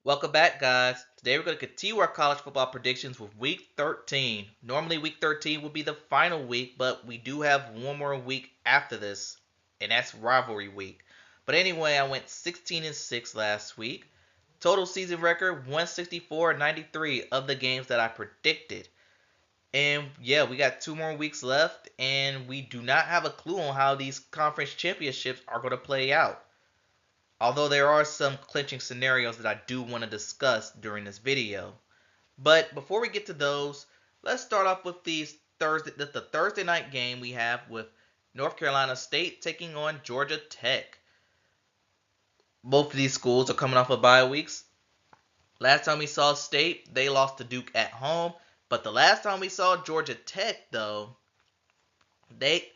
Welcome back, guys. Today we're going to continue our college football predictions with week 13. Normally, week 13 will be the final week, but we do have one more week after this, and that's rivalry week. But anyway, I went 16 and 6 last week. Total season record 164 and 93 of the games that I predicted. And yeah, we got two more weeks left, and we do not have a clue on how these conference championships are going to play out. Although there are some clinching scenarios that I do want to discuss during this video. But before we get to those, let's start off with the Thursday night game we have with North Carolina State taking on Georgia Tech. Both of these schools are coming off of bye weeks. Last time we saw State, they lost to Duke at home. But the last time we saw Georgia Tech, though, they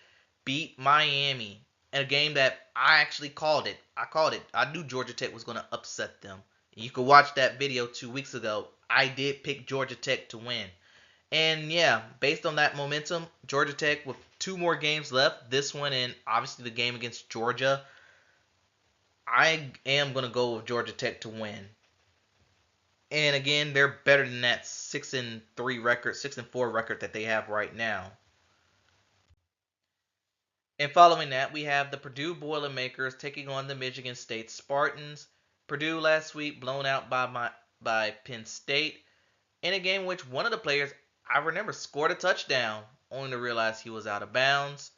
beat Miami in a game that I actually called it. I called it. I knew Georgia Tech was going to upset them. You can watch that video 2 weeks ago. I did pick Georgia Tech to win. And yeah, based on that momentum, Georgia Tech with two more games left, this one and obviously the game against Georgia, I am going to go with Georgia Tech to win. And again, they're better than that 6-3 record, 6-4 record that they have right now. And following that, we have the Purdue Boilermakers taking on the Michigan State Spartans. Purdue last week blown out by Penn State in a game in which one of the players I remember scored a touchdown, only to realize he was out of bounds.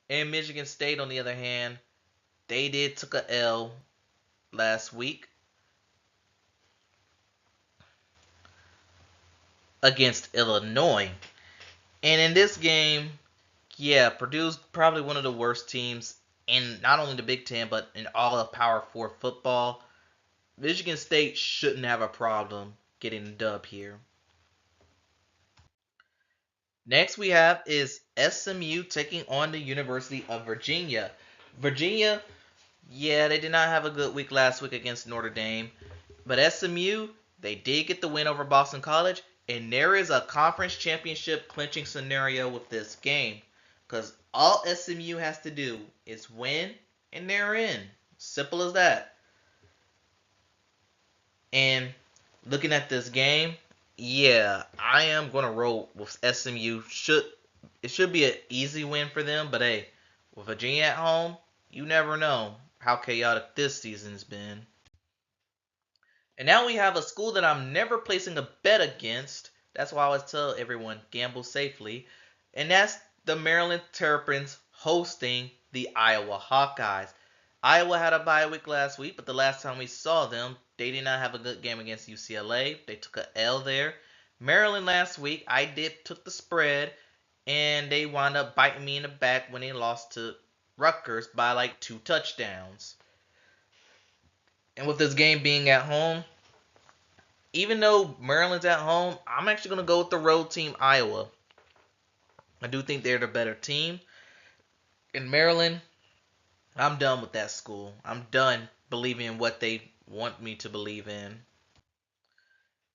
And Michigan State, on the other hand, they did took a L last week against Illinois. And in this game, yeah, Purdue's probably one of the worst teams in not only the Big Ten but in all of Power Four football. Michigan State shouldn't have a problem getting the dub here. Next we have is SMU taking on the University of Virginia. Virginia, yeah, they did not have a good week last week against Notre Dame, but SMU, they did get the win over Boston College, and there is a conference championship clinching scenario with this game, because all SMU has to do is win, and they're in. Simple as that. And looking at this game, yeah, I am gonna roll with SMU. Should be an easy win for them, but hey, with Virginia at home, you never know how chaotic this season's been. And now we have a school that I'm never placing a bet against. That's why I always tell everyone gamble safely, and that's the Maryland Terrapins hosting the Iowa Hawkeyes. Iowa had a bye week last week, but the last time we saw them, they did not have a good game against UCLA. They took a L there. Maryland last week, I did took the spread, and they wound up biting me in the back when they lost to Rutgers by like 2 touchdowns. And with this game being at home, even though Maryland's at home, I'm actually going to go with the road team, Iowa. I do think they're the better team. In Maryland, I'm done with that school. I'm done believing in what they want me to believe in.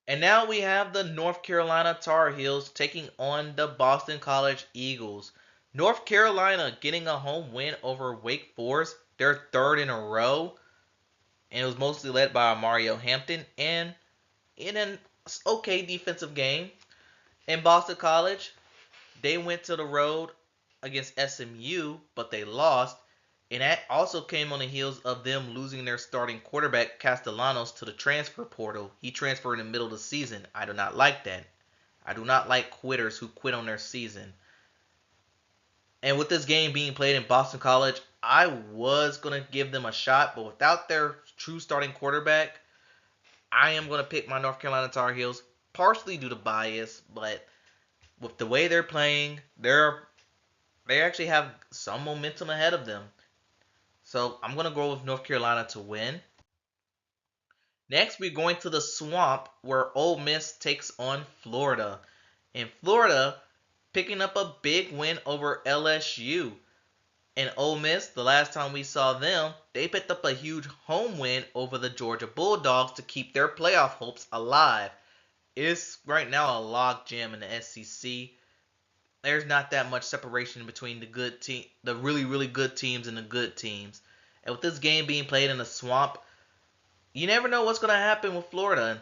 And now we have the North Carolina Tar Heels taking on the Boston College Eagles. North Carolina getting a home win over Wake Forest, their third in a row. And it was mostly led by Mario Hampton and in an okay defensive game. In Boston College, they went to the road against SMU, but they lost. And that also came on the heels of them losing their starting quarterback, Castellanos, to the transfer portal. He transferred in the middle of the season. I do not like that. I do not like quitters who quit on their season. And with this game being played in Boston College, I was going to give them a shot, but without their true starting quarterback, I am going to pick my North Carolina Tar Heels, partially due to bias, but with the way they're playing, they actually have some momentum ahead of them. So I'm going to go with North Carolina to win. Next, we're going to the Swamp where Ole Miss takes on Florida. In Florida, picking up a big win over LSU. And Ole Miss, the last time we saw them, they picked up a huge home win over the Georgia Bulldogs to keep their playoff hopes alive. It's right now a log jam in the SEC. There's not that much separation between the really good teams and the good teams. And with this game being played in the Swamp, you never know what's gonna happen with Florida.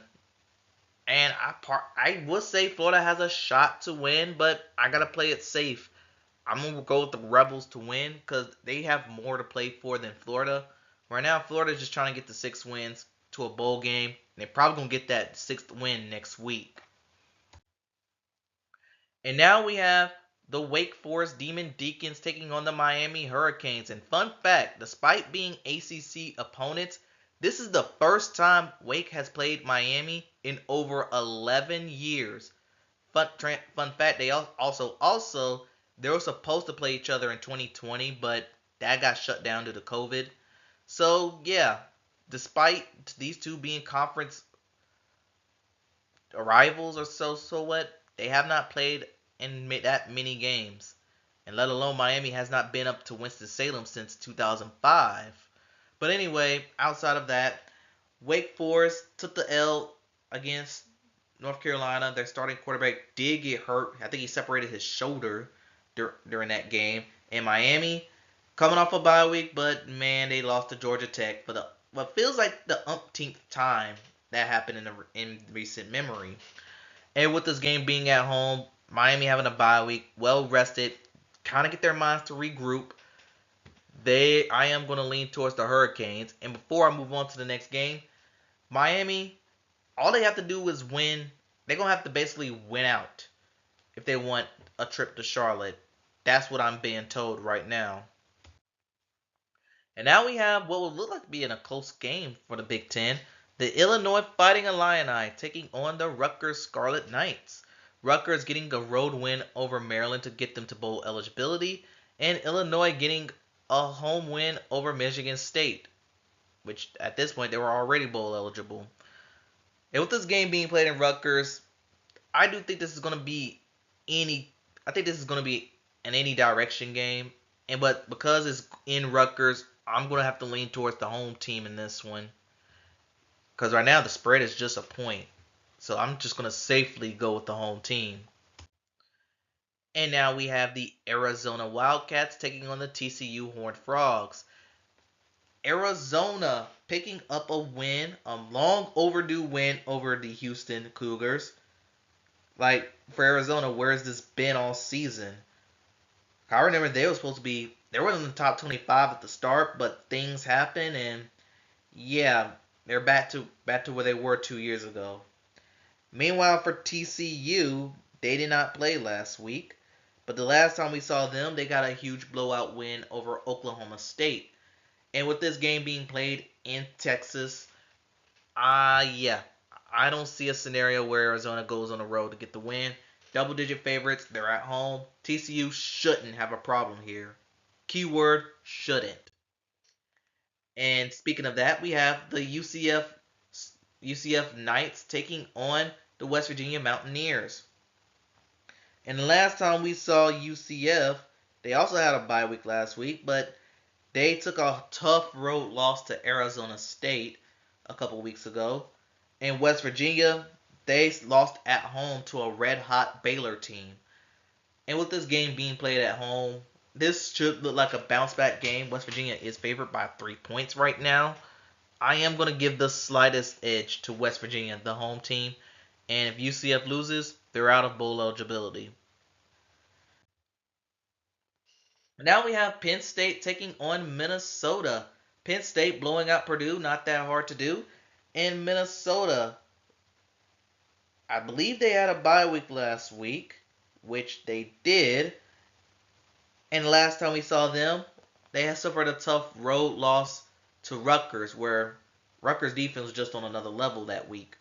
And I would say Florida has a shot to win, but I gotta play it safe. I'm gonna go with the Rebels to win because they have more to play for than Florida. Right now, Florida's just trying to get the 6 wins to a bowl game. They're probably gonna get that sixth win next week. And now we have the Wake Forest Demon Deacons taking on the Miami Hurricanes. And fun fact, despite being ACC opponents, this is the first time Wake has played Miami in over 11 years. Fun fact, they also they were supposed to play each other in 2020, but that got shut down due to COVID. So yeah, despite these two being conference rivals or so what, they have not played in that many games, and let alone Miami has not been up to Winston-Salem since 2005. But anyway, outside of that, Wake Forest took the L against North Carolina. Their starting quarterback did get hurt. I think he separated his shoulder during that game. And Miami, coming off a bye week, but man, they lost to Georgia Tech for the what feels like the umpteenth time that happened in recent memory. And with this game being at home, Miami having a bye week, well rested, kind of get their minds to regroup. I am going to lean towards the Hurricanes. And before I move on to the next game, Miami, all they have to do is win. They're going to have to basically win out if they want a trip to Charlotte. That's what I'm being told right now. And now we have what will look like being a close game for the Big Ten. The Illinois Fighting Illini taking on the Rutgers Scarlet Knights. Rutgers getting a road win over Maryland to get them to bowl eligibility, and Illinois getting a home win over Michigan State, which at this point they were already bowl eligible. And with this game being played in Rutgers, I do think this is going to be any. I think this is going to be an any direction game, but because it's in Rutgers, I'm going to have to lean towards the home team in this one. Because right now the spread is just a point. So I'm just going to safely go with the home team. And now we have the Arizona Wildcats taking on the TCU Horned Frogs. Arizona picking up a win, a long overdue win over the Houston Cougars. Like, for Arizona, where's this been all season? I remember they were in the top 25 at the start, but things happen, and yeah, they're back to where they were 2 years ago. Meanwhile, for TCU, they did not play last week, but the last time we saw them, they got a huge blowout win over Oklahoma State. And with this game being played in Texas, yeah, I don't see a scenario where Arizona goes on the road to get the win. Double digit favorites, they're at home. TCU shouldn't have a problem here. Keyword shouldn't. And speaking of that, we have the UCF Knights taking on the West Virginia Mountaineers. And the last time we saw UCF, they also had a bye week last week, but they took a tough road loss to Arizona State a couple weeks ago. In West Virginia, they lost at home to a red hot Baylor team. And with this game being played at home, this should look like a bounce back game. West Virginia is favored by 3 points right now. I am going to give the slightest edge to West Virginia, the home team. And if UCF loses, they're out of bowl eligibility. Now we have Penn State taking on Minnesota. Penn State blowing out Purdue, not that hard to do. And Minnesota, I believe they had a bye week last week, which they did. And last time we saw them, they had suffered a tough road loss to Rutgers, where Rutgers defense was just on another level that week.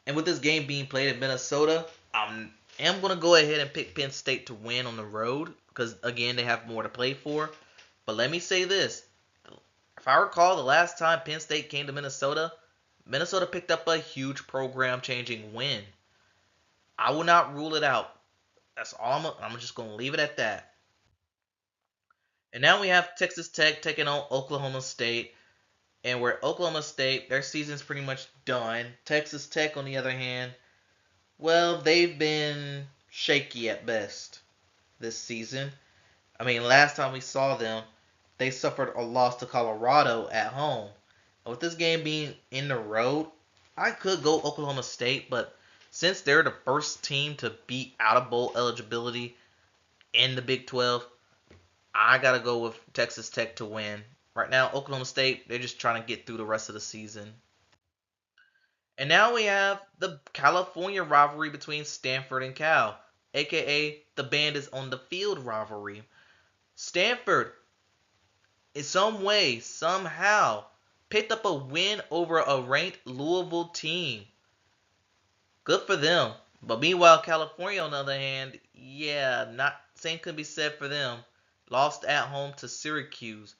And with this game being played in Minnesota, I am going to go ahead and pick Penn State to win on the road because, again, they have more to play for. But let me say this. If I recall, the last time Penn State came to Minnesota, Minnesota picked up a huge program-changing win. I will not rule it out. That's all. I'm just going to leave it at that. And now we have Texas Tech taking on Oklahoma State. And where Oklahoma State, their season's pretty much done. Texas Tech, on the other hand, well, they've been shaky at best this season. I mean, last time we saw them, they suffered a loss to Colorado at home. With this game being in the road, I could go Oklahoma State, but since they're the first team to be out of bowl eligibility in the Big 12, I gotta go with Texas Tech to win. Right now, Oklahoma State, they're just trying to get through the rest of the season. And now we have the California rivalry between Stanford and Cal, aka the band is on the field rivalry. Stanford, in some way, somehow, picked up a win over a ranked Louisville team. Good for them. But meanwhile, California, on the other hand, yeah, not same could be said for them. Lost at home to Syracuse.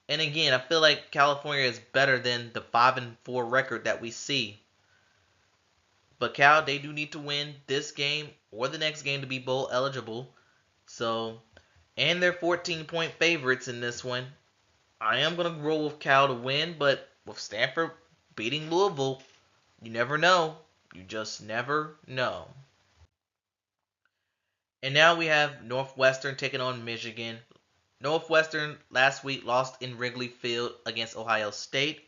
And again, I feel like California is better than the 5-4 record that we see. But Cal, they do need to win this game or the next game to be bowl eligible. So, and they're 14-point favorites in this one. I am going to roll with Cal to win, but with Stanford beating Louisville, you never know. You just never know. And now we have Northwestern taking on Michigan. Northwestern last week lost in Wrigley Field against Ohio State.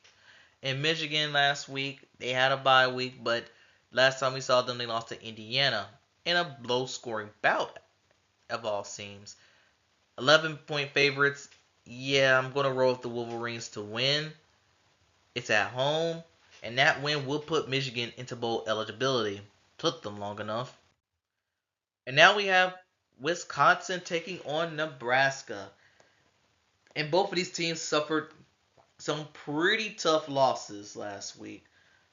And Michigan last week, they had a bye week, but last time we saw them, they lost to Indiana in a low-scoring bout, of all seems. 11-point favorites. Yeah, I'm going to roll with the Wolverines to win. It's at home, and that win will put Michigan into bowl eligibility. Took them long enough. And now we have Wisconsin taking on Nebraska. And both of these teams suffered some pretty tough losses last week.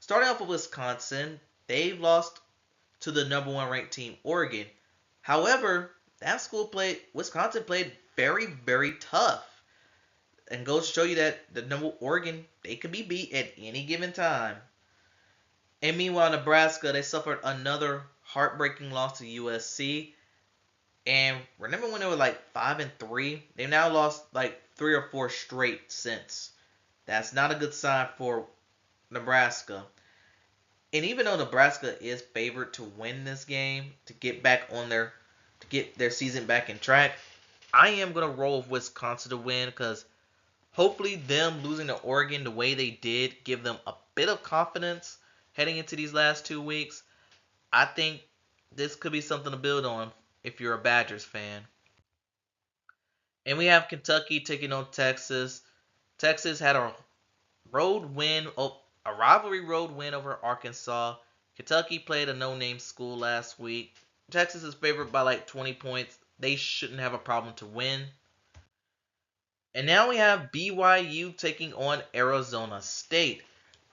Starting off with Wisconsin, they've lost to the number one ranked team, Oregon. However, Wisconsin played very, very tough. And goes to show you that the number Oregon, they can be beat at any given time. And meanwhile, Nebraska, they suffered another heartbreaking loss to USC. And remember when they were like 5-3? They've now lost like 3 or 4 straight since. That's not a good sign for Nebraska. And even though Nebraska is favored to win this game, to get their season back in track, I am gonna roll with Wisconsin to win because hopefully them losing to Oregon the way they did give them a bit of confidence heading into these last 2 weeks. I think this could be something to build on if you're a Badgers fan. And we have Kentucky taking on Texas. Texas had a rivalry road win over Arkansas. Kentucky played a no-name school last week. Texas is favored by like 20 points. They shouldn't have a problem to win. And now we have BYU taking on Arizona State.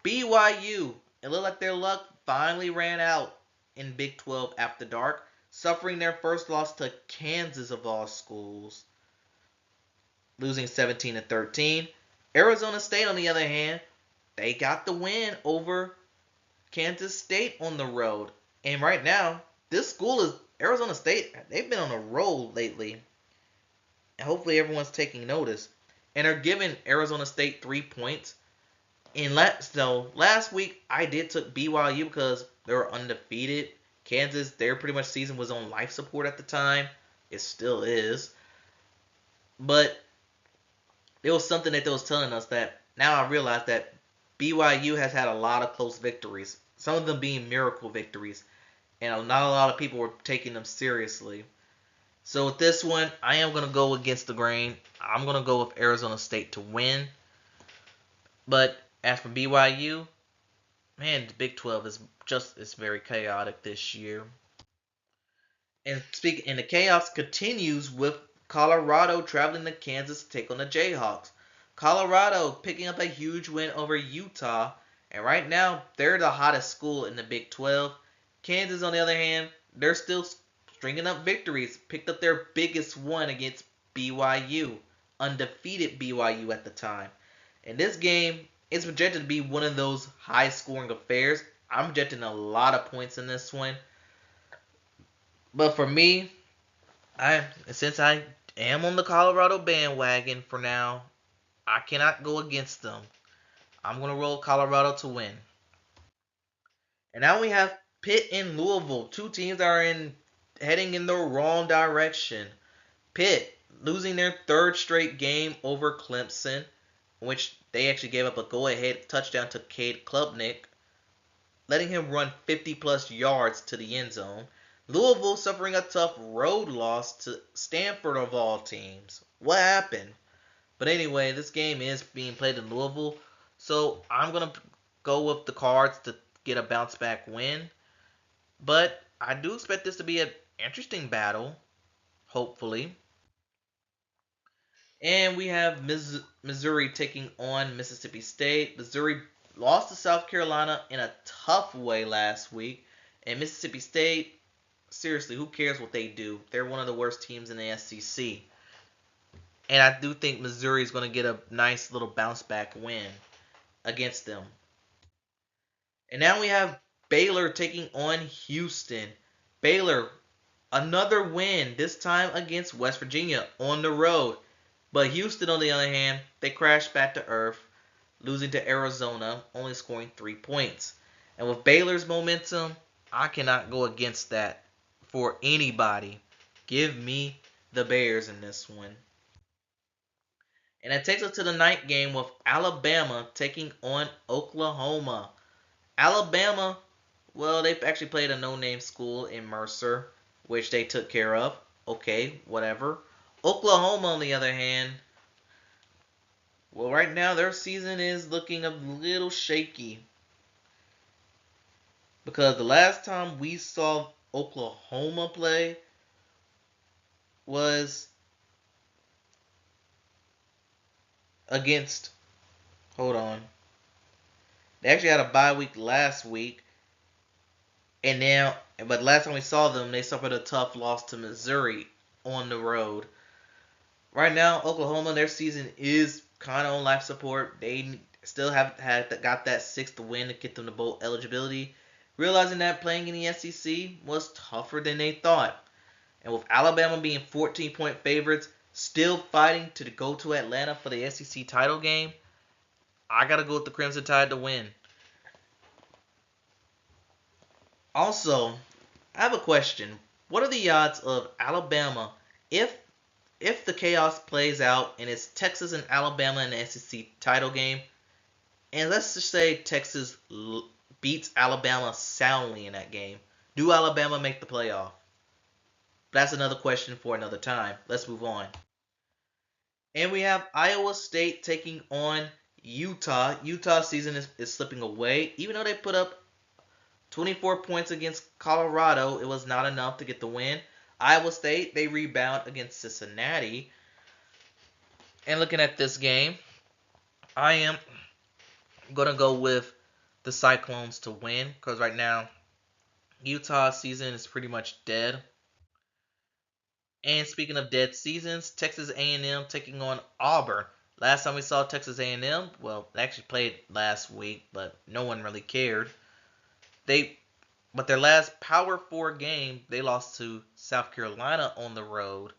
BYU, it looked like their luck finally ran out in Big 12 after dark, suffering their first loss to Kansas of all schools, losing 17-13. Arizona State, on the other hand, they got the win over Kansas State on the road. And right now, Arizona State, they've been on a roll lately. And hopefully everyone's taking notice. And are giving Arizona State 3 points. Last week, I did took BYU because they were undefeated. Kansas, their pretty much season was on life support at the time. It still is. But there was something that they was telling us that now I realize that BYU has had a lot of close victories. Some of them being miracle victories. And not a lot of people were taking them seriously. So with this one, I am going to go against the grain. I'm going to go with Arizona State to win. But as for BYU, man, the Big 12 is very chaotic this year. And the chaos continues with Colorado traveling to Kansas to take on the Jayhawks. Colorado picking up a huge win over Utah, and right now they're the hottest school in the Big 12. Kansas, on the other hand, they're still stringing up victories. Picked up their biggest one against BYU, undefeated BYU at the time. And this game is projected to be one of those high-scoring affairs. I'm projecting a lot of points in this one. But for me, since I am on the Colorado bandwagon for now, I cannot go against them. I'm going to roll Colorado to win. And now we have Pitt and Louisville, two teams that are heading in the wrong direction. Pitt losing their third straight game over Clemson, which They actually gave up a go-ahead touchdown to Cade Klubnik, letting him run 50-plus yards to the end zone. Louisville suffering a tough road loss to Stanford of all teams. What happened? But anyway, this game is being played in Louisville, so I'm going to go with the Cards to get a bounce back win. But I do expect this to be an interesting battle, hopefully. And we have Missouri taking on Mississippi State. Missouri lost to South Carolina in a tough way last week. And Mississippi State, seriously, who cares what they do? They're one of the worst teams in the SEC. And I do think Missouri is going to get a nice little bounce back win against them. And now we have Baylor taking on Houston. Baylor, another win, this time against West Virginia on the road. But Houston, on the other hand, they crashed back to earth, losing to Arizona, only scoring 3 points. And with Baylor's momentum, I cannot go against that for anybody. Give me the Bears in this one. And that takes us to the night game with Alabama taking on Oklahoma. Alabama, well, they've actually played a no-name school in Mercer, which they took care of. Okay, whatever. Oklahoma, on the other hand, well, right now their season is looking a little shaky. Because the last time we saw Oklahoma play was against, hold on. They actually had a bye week last week. But last time we saw them, they suffered a tough loss to Missouri on the road. Right now, Oklahoma, their season is kind of on life support. They still got that sixth win to get them to bowl eligibility, realizing that playing in the SEC was tougher than they thought. And with Alabama being 14-point favorites, still fighting to go to Atlanta for the SEC title game, I got to go with the Crimson Tide to win. Also, I have a question. What are the odds of Alabama, if the chaos plays out and it's Texas and Alabama in the SEC title game, and let's just say Texas beats Alabama soundly in that game, do Alabama make the playoff? That's another question for another time. Let's move on. And we have Iowa State taking on Utah. Utah's season is slipping away. Even though they put up 24 points against Colorado, it was not enough to get the win. Iowa State, they rebound against Cincinnati. And looking at this game, I am going to go with the Cyclones to win. Because right now, Utah's season is pretty much dead. And speaking of dead seasons, Texas A&M taking on Auburn. Last time we saw Texas A&M, well, they actually played last week, but no one really cared. But their last Power 4 game, they lost to South Carolina on the road.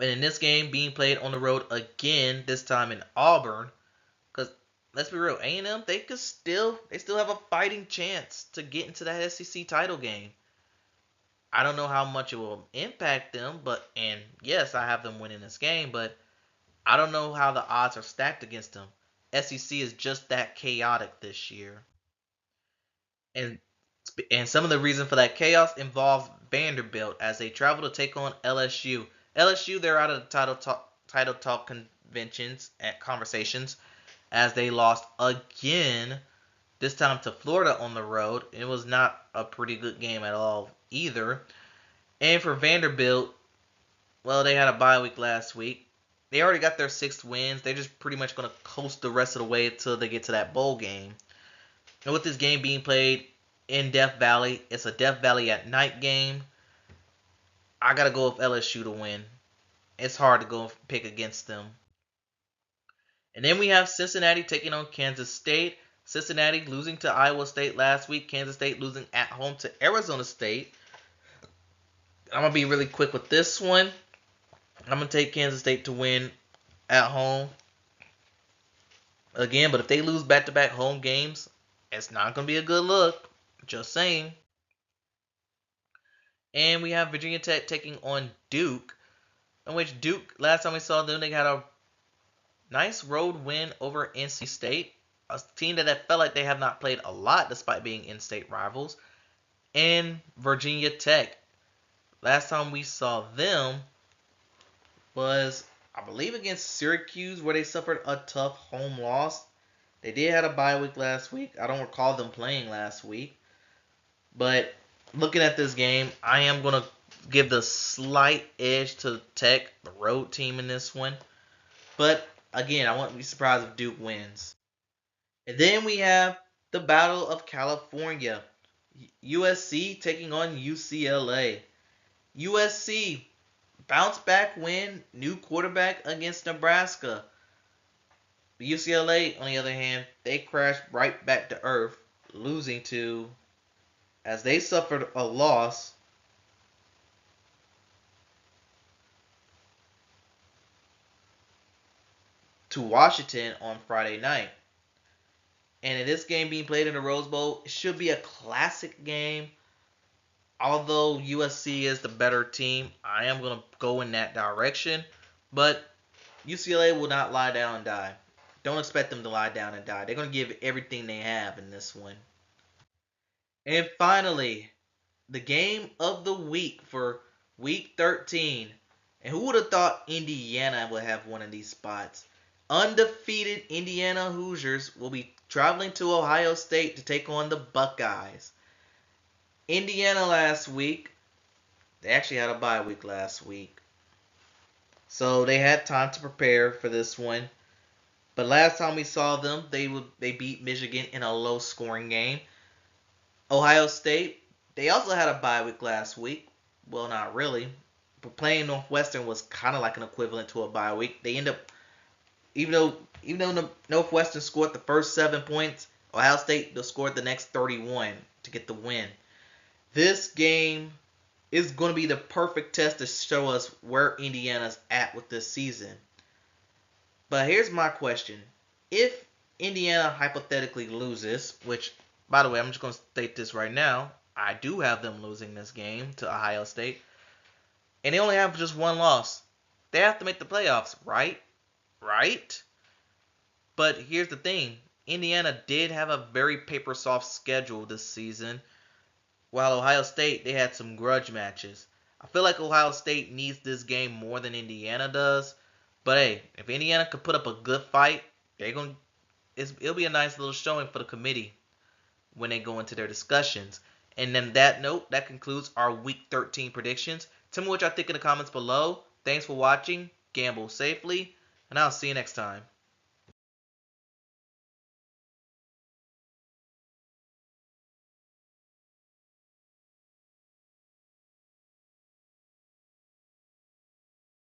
And in this game, being played on the road again, this time in Auburn, because let's be real, A&M, they still have a fighting chance to get into that SEC title game. I don't know how much it will impact them, and yes, I have them winning this game, but I don't know how the odds are stacked against them. SEC is just that chaotic this year. And some of the reason for that chaos involves Vanderbilt as they travel to take on LSU. LSU, they're out of the title talk conventions and conversations as they lost again, this time to Florida on the road. It was not a pretty good game at all either. And for Vanderbilt, well, they had a bye week last week. They already got their 6 wins. They're just pretty much going to coast the rest of the way until they get to that bowl game. And with this game being played in Death Valley, it's a Death Valley at night game. I got to go with LSU to win. It's hard to go pick against them. And then we have Cincinnati taking on Kansas State. Cincinnati losing to Iowa State last week. Kansas State losing at home to Arizona State. I'm going to be really quick with this one. I'm going to take Kansas State to win at home. Again, but if they lose back-to-back home games, it's not going to be a good look. Just saying. And we have Virginia Tech taking on Duke. In which Duke, last time we saw them, they had a Nice road win over NC State, a team that I felt like they have not played a lot despite being in-state rivals, and Virginia Tech. Last time we saw them was, I believe, against Syracuse, where they suffered a tough home loss. They did have a bye week last week. I don't recall them playing last week. But looking at this game, I am going to give the slight edge to Tech, the road team in this one. But again, I wouldn't be surprised if Duke wins. And then we have the Battle of California. USC taking on UCLA. USC bounce back win, new quarterback against Nebraska. UCLA, on the other hand, they crashed right back to earth, losing to, as they suffered a loss to Washington on Friday night. And in this game being played in the Rose Bowl, it should be a classic game. Although USC is the better team, I am going to go in that direction. But UCLA will not lie down and die. Don't expect them to lie down and die. They're going to give everything they have in this one. And finally, the game of the week for week 13. And who would have thought Indiana would have one of these spots? Undefeated Indiana Hoosiers will be traveling to Ohio State to take on the Buckeyes. Indiana last week, they actually had a bye week last week. So they had time to prepare for this one. But last time we saw them, they beat Michigan in a low-scoring game. Ohio State, they also had a bye week last week. Well, not really. But playing Northwestern was kind of like an equivalent to a bye week. They end up, even though Northwestern scored the first 7 points, Ohio State scored the next 31 to get the win. This game is going to be the perfect test to show us where Indiana's at with this season. But here's my question. If Indiana hypothetically loses, which, by the way, I'm just going to state this right now, I do have them losing this game to Ohio State, and they only have just one loss. They have to make the playoffs, right? Right? But here's the thing. Indiana did have a very paper-soft schedule this season, while Ohio State, they had some grudge matches. I feel like Ohio State needs this game more than Indiana does. But hey, if Indiana could put up a good fight, it'll be a nice little showing for the committee when they go into their discussions. And then that note, that concludes our Week 13 predictions. Tell me what y'all think in the comments below. Thanks for watching. Gamble safely, and I'll see you next time.